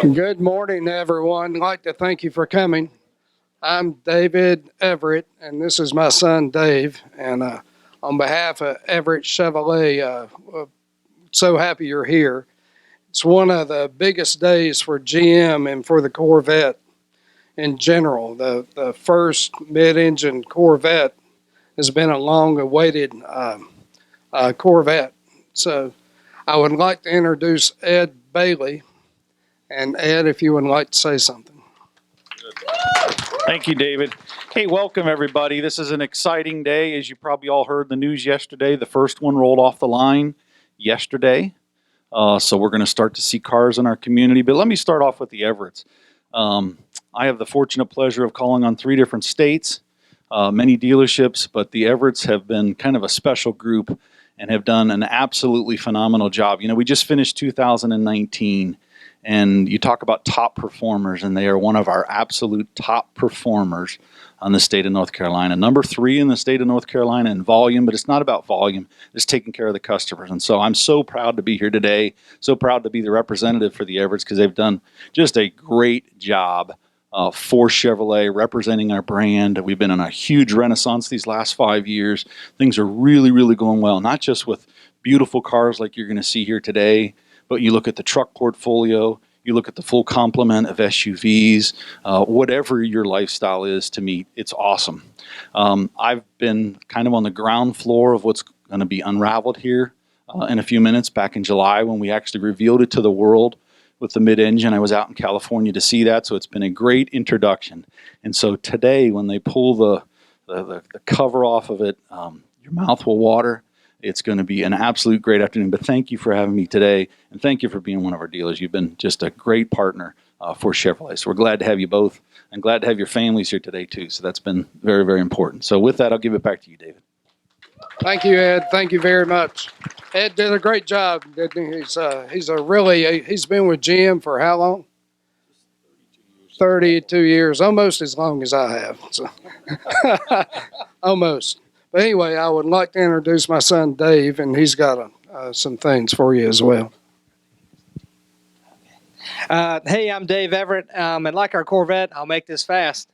Good morning, everyone. I'd like to thank you for coming. I'm David Everett, and this is my son, Dave. And on behalf of Everett Chevrolet, so happy you're here. It's one of the biggest days for GM and for the Corvette in general. The first mid-engine Corvette has been a long-awaited Corvette. So I would like to introduce Ed Bailey. And Ed, if you would like to say something. Thank you, David. Hey, welcome everybody. This is an exciting day. As you probably all heard the news yesterday, the first one rolled off the line yesterday. So we're going to start to see cars in our community. But let me start off with the Everetts. I have the fortunate pleasure of calling on 3 different states, many dealerships, but the Everetts have been kind of a special group and have done an absolutely phenomenal job. You know, we just finished 2019. And you talk about top performers, and they are one of our absolute top performers on the state of North Carolina. Number 3 in the state of North Carolina in volume, but it's not about volume. It's taking care of the customers. And so I'm so proud to be here today, so proud to be the representative for the Everetts because they've done just a great job for Chevrolet, representing our brand. We've been in a huge renaissance these last 5 years. Things are really, really going well, not just with beautiful cars like you're going to see here today, but you look at the truck portfolio, you look at the full complement of SUVs, whatever your lifestyle is to meet, it's awesome. I've been kind of on the ground floor of what's going to be unraveled here in a few minutes. Back in July when we actually revealed it to the world with the mid-engine, I was out in California to see that, so it's been a great introduction. And so today when they pull the cover off of it, your mouth will water. It's going to be an absolute great afternoon, but thank you for having me today, and thank you for being one of our dealers. You've been just a great partner for Chevrolet, so we're glad to have you both, and glad to have your families here today, too, so that's been very, very important. So with that, I'll give it back to you, David. Thank you, Ed. Thank you very much. Ed did a great job, didn't he? He's been with GM for how long? 32 years, almost as long as I have. So. Almost. But anyway, I would like to introduce my son, Dave, and he's got some things for you as well. Hey, I'm Dave Everett, and like our Corvette, I'll make this fast.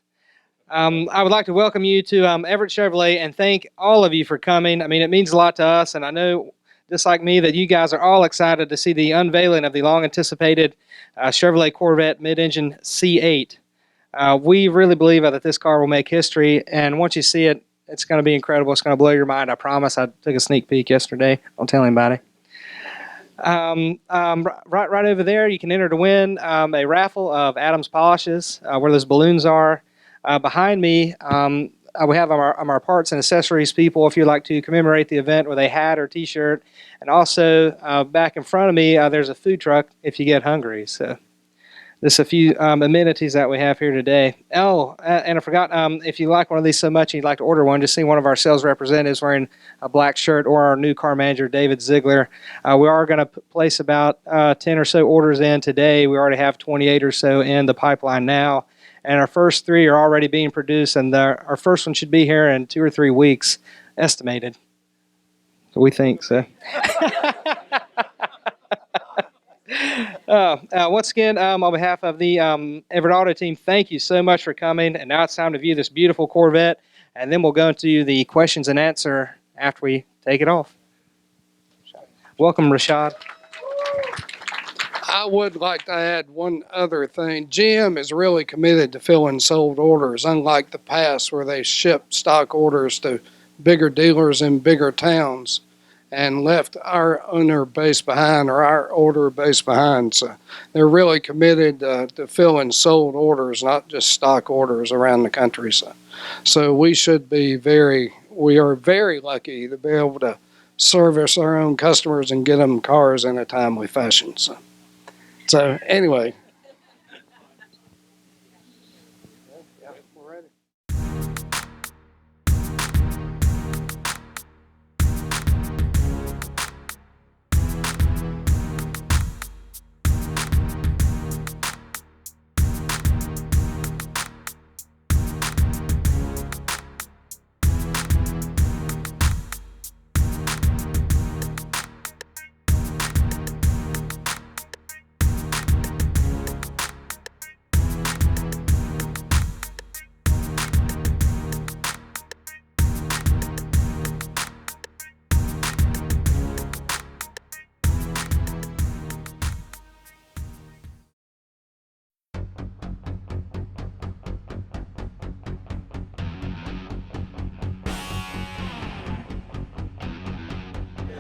I would like to welcome you to Everett Chevrolet and thank all of you for coming. I mean, it means a lot to us, and I know, just like me, that you guys are all excited to see the unveiling of the long-anticipated Chevrolet Corvette mid-engine C8. We really believe that this car will make history, and once you see it, it's going to be incredible. It's going to blow your mind. I promise. I took a sneak peek yesterday. Don't tell anybody. Right over there, you can enter to win a raffle of Adams polishes where those balloons are. Behind me, we have our parts and accessories people if you'd like to commemorate the event with a hat or T-shirt. And also, back in front of me, there's a food truck if you get hungry. So there's a few amenities that we have here today. Oh, and I forgot, if you like one of these so much and you'd like to order one, just see one of our sales representatives wearing a black shirt or our new car manager, David Ziegler. We are going to place about 10 or so orders in today. We already have 28 or so in the pipeline now. And our first 3 are already being produced, and our first one should be here in 2 or 3 weeks, estimated. We think so. Once again, on behalf of the Everett Auto Team, thank you so much for coming. And now it's time to view this beautiful Corvette, and then we'll go into the questions and answer after we take it off. Welcome, Rayshad. I would like to add one other thing. GM is really committed to filling sold orders, unlike the past where they shipped stock orders to bigger dealers in bigger towns and left our owner base behind, or our order base behind. So they're really committed to filling sold orders, not just stock orders around the country. So we are very lucky to be able to service our own customers and get them cars in a timely fashion. So anyway.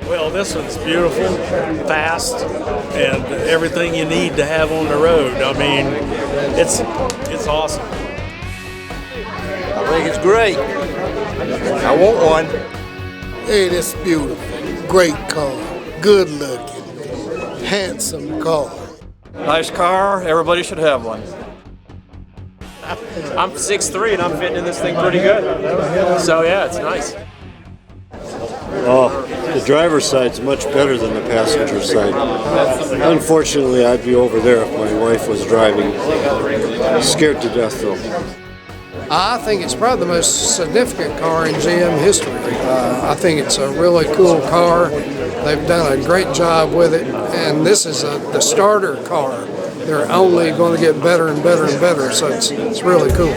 Well, this one's beautiful, fast, and everything you need to have on the road. I mean, it's awesome. I think it's great. I want one. Hey, that's beautiful. Great car. Good looking. Handsome car. Nice car. Everybody should have one. I'm 6'3" and I'm fitting in this thing pretty good. So yeah, it's nice. Oh, the driver's side's much better than the passenger side. Unfortunately, I'd be over there if my wife was driving. Scared to death, though. I think it's probably the most significant car in GM history. I think it's a really cool car. They've done a great job with it, and this is the starter car. They're only going to get better and better and better, so it's really cool.